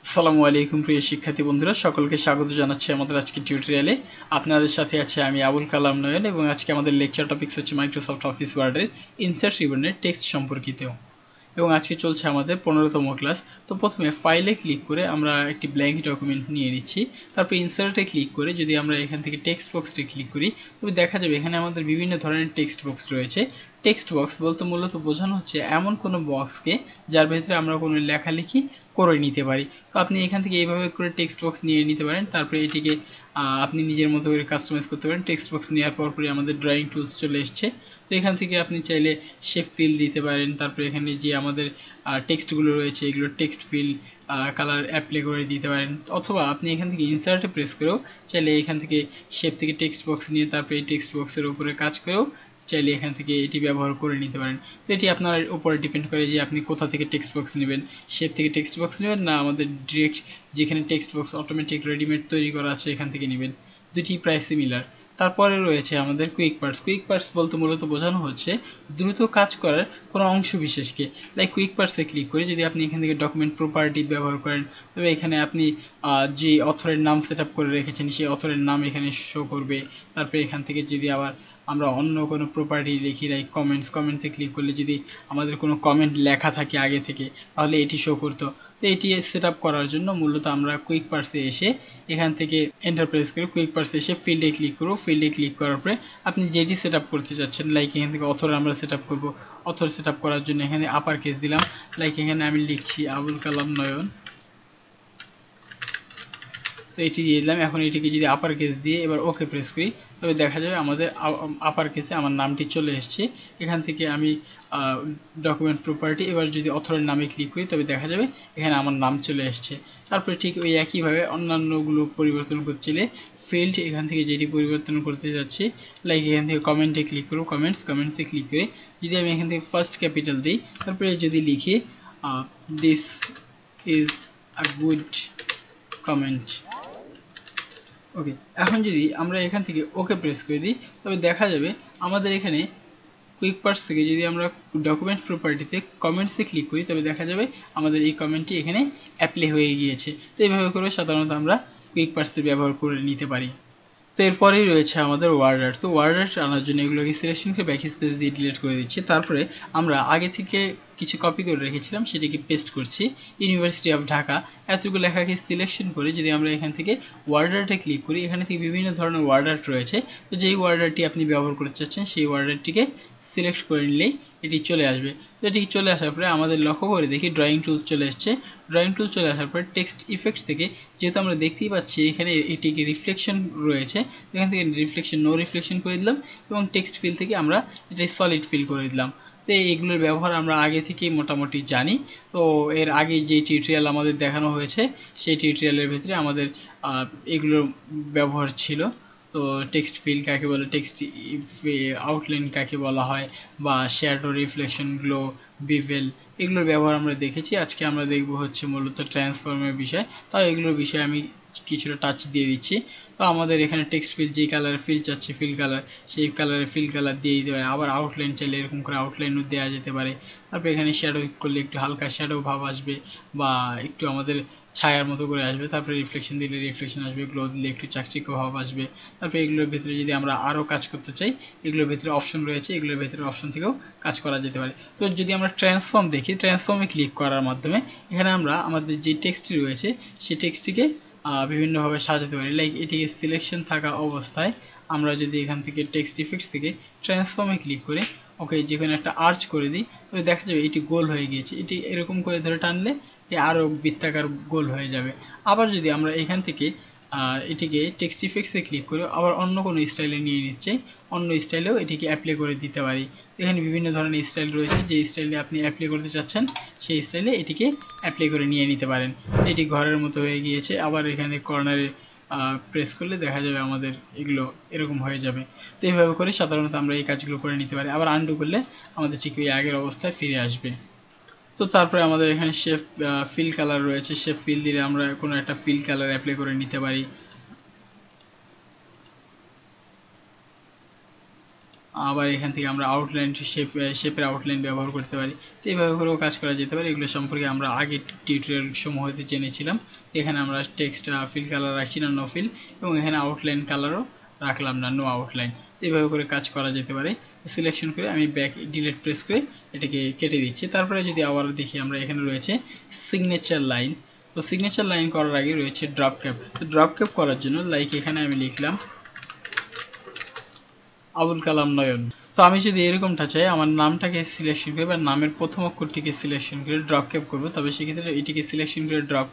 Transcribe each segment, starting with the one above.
আসসালামু আলাইকুম প্রিয় শিক্ষার্থী বন্ধুরা, সকলকে স্বাগত জানাচ্ছি আমাদের আজকের টিউটোরিয়ালে। আপনাদের সাথে আছে আমি আবুল কালাম নয়ন এবং আজকে আমাদের লেকচার টপিকস হচ্ছে মাইক্রোসফট অফিস ওয়ার্ডের ইনসার্ট রিবনের টেক্সট সম্পর্কিত এবং আজকে চলছে আমাদের 15তম ক্লাস। তো প্রথমে ফাইলে ক্লিক করে আমরা একটি ব্ল্যাঙ্ক ডকুমেন্ট নিয়ে নিচ্ছি। তারপর ইনসার্টে ক্লিক করে যদি আমরা এখান থেকে টেক্সট বক্সে ক্লিক করি তবে দেখা যাবে এখানে আমাদের বিভিন্ন ধরনের টেক্সট বক্স রয়েছে। টেক্সট বক্স বলতে মূলত বোঝানো হচ্ছে এমন কোনো বক্সকে যার ভেতরে আমরা কোনো লেখালেখি করে নিতে পারি। তো আপনি এখান থেকে এইভাবে করে টেক্সট বক্স নিয়ে নিতে পারেন। তারপরে এটিকে আপনি নিজের মতো করে কাস্টমাইজ করতে পারেন। টেক্সট বক্স নেওয়ার পরই আমাদের ড্রয়িং টুলস চলে এসছে। তো এখান থেকে আপনি চাইলে শেপ ফিল দিতে পারেন। তারপরে এখানে যে আমাদের টেক্সটগুলো রয়েছে এগুলো টেক্সট ফিল কালার অ্যাপ্লাই করে দিতে পারেন, অথবা আপনি এখান থেকে ইনসার্টে প্রেস করেও চাইলে এখান থেকে শেপ থেকে টেক্সট বক্স নিয়ে তারপরে এই টেক্সট বক্সের উপরে কাজ করেও চাইলে এখান থেকে এটি ব্যবহার করে নিতে পারেন। তো এটি আপনার উপরে ডিপেন্ড করে যে আপনি কোথা থেকে টেক্সট বক্স নেবেন, শেপ থেকে টেক্সট বক্স নেবেন না আমাদের ডিরেক্ট যেখানে টেক্সট বক্স অটোমেটিক রেডিমেড তৈরি করা আছে এখান থেকে নেবেন। দুটি প্রায় সিমিলার। তারপরে রয়েছে আমাদের কুইক পার্টস। কুইক পার্টস বলতে মূলত বোঝানো হচ্ছে দ্রুত কাজ করার কোনো অংশ বিশেষকে। লাইক কুইক পার্টসে ক্লিক করে যদি আপনি এখান থেকে ডকুমেন্ট প্রপার্টি ব্যবহার করেন তবে এখানে আপনি যে অথরের নাম সেট আপ করে রেখেছেন সেই অথরের নাম এখানে শো করবে। তারপরে এখান থেকে যদি আবার আমরা অন্য কোনো প্রপার্টি লিখি লাইক কমেন্টসে ক্লিক করলে যদি আমাদের কোনো কমেন্ট লেখা থাকে আগে থেকে তাহলে এটি শো করতো। তো এটি সেট আপ করার জন্য মূলত আমরা কুইক পার্টসে এসে এখান থেকে এন্টার প্রেস করে কুইক পার্টসে এসে ফিল্ডে ক্লিক করব। ফিল্ডে ক্লিক করার পরে আপনি যেটি সেট আপ করতে চাচ্ছেন, লাইক এখান থেকে অথর আমরা সেট আপ করবো। অথর সেট আপ করার জন্য এখানে আপার কেস দিলাম, লাইক এখানে আমি লিখছি আবুল কালাম নয়ন। তো এটি দিয়ে দিলাম। এখন এটিকে যদি আপার কেস দিয়ে এবার ওকে প্রেস করি তবে দেখা যাবে আমাদের আপার কেসে আমার নামটি চলে এসেছে। এখান থেকে আমি ডকুমেন্ট প্রপার্টি এবার যদি অথরের নামে ক্লিক করি তবে দেখা যাবে এখানে আমার নাম চলে এসেছে। তারপরে ঠিক ওই একইভাবে অন্যান্যগুলো পরিবর্তন করছিলে ফিল্ড এখান থেকে যেটি পরিবর্তন করতে যাচ্ছি, লাইক এখান থেকে কমেন্টে ক্লিক করব। কমেন্টসে ক্লিক করে যদি আমি এখান থেকে ফার্স্ট ক্যাপিটাল দিই তারপরে যদি লিখি this is a good comment. Okay, এখন যদি আমরা এখান থেকে ওকে প্রেস করে দিই তবে দেখা যাবে আমাদের এখানে কুইক পার্টস থেকে যদি আমরা ডকুমেন্ট প্রপার্টিতে কমেন্টসে ক্লিক করি তবে দেখা যাবে আমাদের এই কমেন্টটি এখানে অ্যাপ্লাই হয়ে গিয়েছে। তো এইভাবে করে সাধারণত আমরা কুইক পার্টসে ব্যবহার করে নিতে পারি। তো এরপরেই রয়েছে আমাদের WordArt। তো WordArt আনার জন্য এগুলোকে সিলেকশন করে ব্যাক স্পেস দিয়ে ডিলিট করে দিচ্ছি। তারপরে আমরা আগে থেকে কিছু কপি করে রেখেছিলাম সেটিকে পেস্ট করছি। ইউনিভার্সিটি অফ ঢাকা এতটুকু লেখাকে সিলেকশন করে যদি আমরা এখান থেকে WordArt-এ ক্লিক করি এখানে থেকে বিভিন্ন ধরনের WordArt রয়েছে। তো যেই WordArt-টি আপনি ব্যবহার করতে চাচ্ছেন সেই WordArt-টিকে সিলেক্ট করে নিলেই এটি চলে আসবে। তো এটি চলে আসার পরে আমাদের লক্ষ্য করে দেখি ড্রয়িং টুল চলে এসছে। ড্রয়িং টুল চলে আসার পরে টেক্সট ইফেক্টস থেকে যেহেতু আমরা দেখতেই পাচ্ছি এখানে এটিকে রিফ্লেকশন রয়েছে, এখান থেকে নো রিফ্লেকশন করে দিলাম এবং টেক্সট ফিল থেকে আমরা এটা সলিড ফিল করে দিলাম। তো এইগুলোর ব্যবহার আমরা আগে থেকেই মোটামুটি জানি। তো এর আগে যে টিউটোরিয়াল আমাদের দেখানো হয়েছে সেই টিউটোরিয়ালের ভিতরে আমাদের এগুলোর ব্যবহার ছিল। তো টেক্সট ফিল কাকে বলে, টেক্সট আউটলাইন কাকে বলা হয়, বা শ্যাডো, রিফ্লেকশন, গ্লো, বিভেল এগুলোর ব্যবহার আমরা দেখেছি। আজকে আমরা দেখব হচ্ছে মূলত ট্রান্সফর্মের বিষয়। তাও এগুলোর বিষয়ে আমি কিছুটা টাচ দিয়ে দিচ্ছি। তো আমাদের এখানে টেক্সট ফিল যে কালারের ফিল চাচ্ছে ফিল কালার সেই কালারের ফিল কালার দিয়ে দিতে পারে। আবার আউটলাইন চাইলে এরকম করে আউটলাইনও দেওয়া যেতে পারে। তারপরে এখানে শ্যাডো করলে একটু হালকা শ্যাডো ভাব আসবে বা একটু আমাদের ছায়ার মতো করে আসবে। তারপরে রিফ্লেকশন দিলে রিফ্লেকশন আসবে, গ্লো দিলে একটু চাকচিক্য ভাব আসবে। তারপরে এগুলোর ভিতরে যদি আমরা আরও কাজ করতে চাই এগুলোর ভিতরে অপশন রয়েছে, এগুলোর ভিতরে অপশন থেকেও কাজ করা যেতে পারে। তো যদি আমরা ট্রান্সফর্ম দেখি, ট্রান্সফর্মে ক্লিক করার মাধ্যমে এখানে আমরা আমাদের যে টেক্সটটি রয়েছে সেই টেক্সটটিকে বিভিন্নভাবে সাজাতে পারি। লাইক এটিকে সিলেকশন থাকা অবস্থায় আমরা যদি এখান থেকে টেক্সট ইফেক্টস থেকে ট্রান্সফর্মে ক্লিক করে ওকে যেখানে একটা আর্চ করে দিই তবে দেখা যাবে এটি গোল হয়ে গিয়েছে। এটি এরকম করে ধরে টানলে এটি আরও বৃত্তাকার গোল হয়ে যাবে। আবার যদি আমরা এখান থেকে এটিকে টেক্সট ইফেক্টসে ক্লিক করে আবার অন্য কোনো স্টাইলে নিয়ে নিচ্ছে অন্য স্টাইলেও এটিকে অ্যাপ্লাই করে দিতে পারি। এখানে বিভিন্ন ধরনের স্টাইল রয়েছে, যে স্টাইলে আপনি অ্যাপ্লাই করতে চাচ্ছেন সেই স্টাইলে এটিকে অ্যাপ্লাই করে নিয়ে নিতে পারেন। এটি ঘরের মতো হয়ে গিয়েছে। আবার এখানে কর্নারে প্রেস করলে দেখা যাবে আমাদের এগুলো এরকম হয়ে যাবে। তো এইভাবে করে সাধারণত আমরা এই কাজগুলো করে নিতে পারি। আবার আনডু করলে আমাদের ঠিক ওই আগের অবস্থায় ফিরে আসবে। তো তারপরে আমাদের এখানে শেপ ফিল কালার রয়েছে, শেপ ফিল দিলে আমরা কোনো একটা ফিল কালার অ্যাপ্লাই করে নিতে পারি। আবার এখান থেকে আমরা আউটলাইন শেপের আউটলাইন ব্যবহার করতে পারি। তো এইভাবে করেও কাজ করা যেতে পারে। এগুলো সম্পর্কে আমরা আগে টিউটোরিয়াল সমূহতে জেনেছিলাম। এখানে আমরা টেক্সট ফিল কালার রাখছি না, নো ফিল, এবং এখানে আউটলাইন কালারও রাখলাম না, নো আউটলাইন। তো এইভাবে করে কাজ করা যেতে পারে। সিলেকশন করে আমি ব্যাক ডিলিট প্রেস করে এটাকে কেটে দিচ্ছি। তারপরে যদি আবার দেখি, আমরা এখানে রয়েছে সিগনেচার লাইন। তো সিগনেচার লাইন করার আগে রয়েছে ড্রপ ক্যাপ। তো ড্রপ ক্যাপ করার জন্য লাইক এখানে আমি লিখলাম আবুল কালাম নয়ন। তো আমি যদি এরকমটা চাই, আমার নামটাকে সিলেকশন করে বা নামের প্রথম অক্ষরটিকে সিলেকশন করে ড্রপ ক্যাপ করবো, তবে সেক্ষেত্রে এটিকে সিলেকশন করে ড্রপ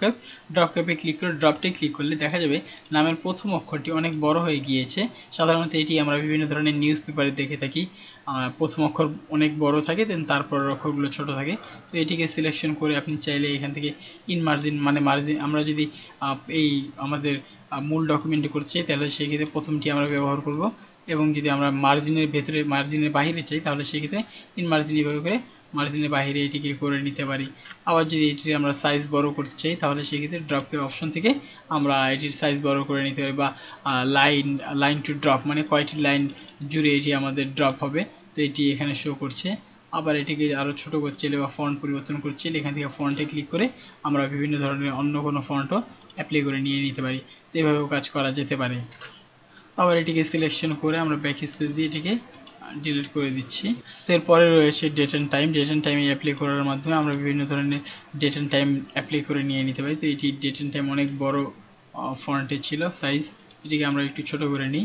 ক্যাপে ক্লিক করে ড্রপটে ক্লিক করলে দেখা যাবে নামের প্রথম অক্ষরটি অনেক বড় হয়ে গিয়েছে। সাধারণত এটি আমরা বিভিন্ন ধরনের নিউজ পেপারে দেখে থাকি, প্রথম অক্ষর অনেক বড় থাকে, দেন তারপর অক্ষরগুলো ছোট থাকে। তো এটিকে সিলেকশন করে আপনি চাইলে এখান থেকে ইন মার্জিন, মানে মার্জিন, আমরা যদি এই আমাদের মূল ডকুমেন্টটি করছি তাহলে সেক্ষেত্রে প্রথমটি আমরা ব্যবহার করব, এবং যদি আমরা মার্জিনের ভেতরে মার্জিনের বাইরে চাই তাহলে সেক্ষেত্রে ইন মার্জিন এভাবে করে মার্জিনের বাইরে এটিকে করে নিতে পারি। আবার যদি এটির আমরা সাইজ বড় করতে চাই তাহলে সেক্ষেত্রে ড্রপ ক্যাপ অপশন থেকে আমরা এটির সাইজ বড় করে নিতে পারি, বা লাইন টু ড্রপ, মানে কয়টি লাইন জুড়ে এটি আমাদের ড্রপ হবে, তো এটি এখানে শো করছে। আবার এটিকে আরও ছোট করতে চাইলে বা ফন্ট পরিবর্তন করতে চাইলে এখান থেকে ফন্টে ক্লিক করে আমরা বিভিন্ন ধরনের অন্য কোনো ফন্টও অ্যাপ্লাই করে নিয়ে নিতে পারি। তো এইভাবেও কাজ করা যেতে পারে। আবার এটিকে সিলেকশন করে আমরা ব্যাক স্পেস দিয়ে এটিকে ডিলিট করে দিচ্ছি। এরপরে রয়েছে date and time. Date and time apply করার মাধ্যমে আমরা বিভিন্ন ধরনের ডেট এন্ড টাইম অ্যাপ্লাই করে নিয়ে নিতে পারি। তো এটি ডেট এন্ড টাইম অনেক বড় ফন্টে ছিল সাইজ, এটিকে আমরা একটু ছোট করে নিই।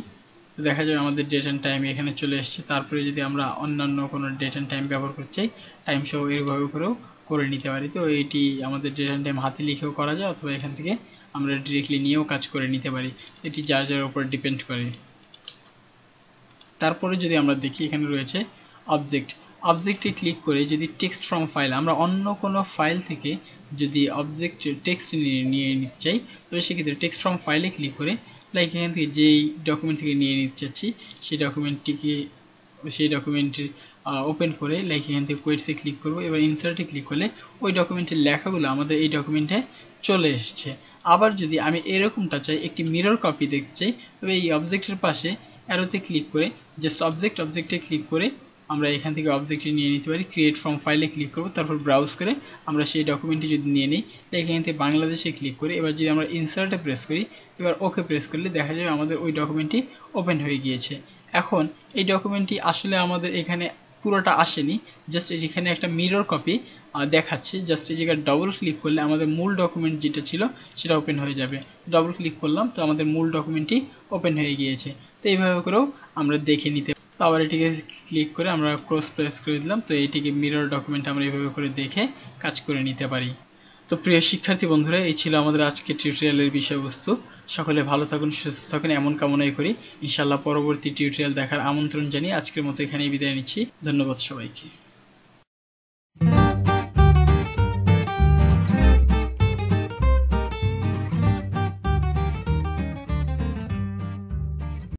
তো দেখা যাবে আমাদের ডেট এন্ড টাইম এখানে চলে এসেছে। তারপরে যদি আমরা অন্যান্য কোনো ডেট এন্ড টাইম ব্যবহার করতে চাই, টাইম সহ এরভাবে করেও করে নিতে পারি। তো এটি আমাদের ডেট এন্ড টাইম হাতে লিখেও করা যায়, অথবা এখান থেকে আমরা ডিরেক্টলি নিয়েও কাজ করে নিতে পারি। এটি যার যার উপর ডিপেন্ড করে। তারপরে যদি আমরা দেখি, এখানে রয়েছে অবজেক্টে ক্লিক করে যদি টেক্সট ফ্রম ফাইল, আমরা অন্য কোনো ফাইল থেকে যদি অবজেক্ট টেক্সট নিয়ে নিতে চাই, তবে সেক্ষেত্রে টেক্সট ফ্রম ফাইলে ক্লিক করে লাইক এখান থেকে যেই ডকুমেন্ট থেকে নিয়ে নিতে চাচ্ছি সেই ডকুমেন্টের ওপেন করে লাইক এখান থেকে কোয়েটসে ক্লিক করব। এবার ইনসার্টে ক্লিক করলে ওই ডকুমেন্টের লেখাগুলো আমাদের এই ডকুমেন্টে চলে এসছে। আবার যদি আমি এরকমটা চাই, একটি মিরর কপি দেখতে চাই, তবে এই অবজেক্টের পাশে অ্যারোতে ক্লিক করে জাস্ট অবজেক্টে ক্লিক করে আমরা এখান থেকে অবজেক্টটি নিয়ে নিতে পারি। ক্রিয়েট ফ্রম ফাইলে ক্লিক করব, তারপর ব্রাউজ করে আমরা সেই ডকুমেন্টটি যদি নিয়ে নিই, এখান থেকে বাংলাদেশে ক্লিক করে এবার যদি আমরা ইনসার্টে প্রেস করি, এবার ওকে প্রেস করলে দেখা যাবে আমাদের ওই ডকুমেন্টটি ওপেন হয়ে গিয়েছে। এখন এই ডকুমেন্টটি আসলে আমাদের এখানে পুরোটা আসেনি, জাস্ট এখানে একটা মিরর কপি দেখাচ্ছে। জাস্ট এই জায়গায় ডবল ক্লিক করলে আমাদের মূল ডকুমেন্ট যেটা ছিল সেটা ওপেন হয়ে যাবে। ডবল ক্লিক করলাম, তো আমাদের মূল ডকুমেন্টটি ওপেন হয়ে গিয়েছে। তো এইভাবে করেও আমরা দেখে নিতে। তো আবার এটিকে ক্লিক করে আমরা ক্রস প্রেস করে দিলাম, তো এটিকে মিরর ডকুমেন্ট আমরা এইভাবে করে দেখে কাজ করে নিতে পারি। তো প্রিয় শিক্ষার্থী বন্ধুরা, এই ছিল আমাদের আজকের টিউটোরিয়ালের বিষয়বস্তু। সকলে ভালো থাকুন, সুস্থ থাকুন এমন কামনাই করি। ইনশাআল্লাহ পরবর্তী টিউটোরিয়াল দেখার আমন্ত্রণ জানিয়ে আজকের মতো এখানেই বিদায় নিচ্ছি। ধন্যবাদ সবাইকে।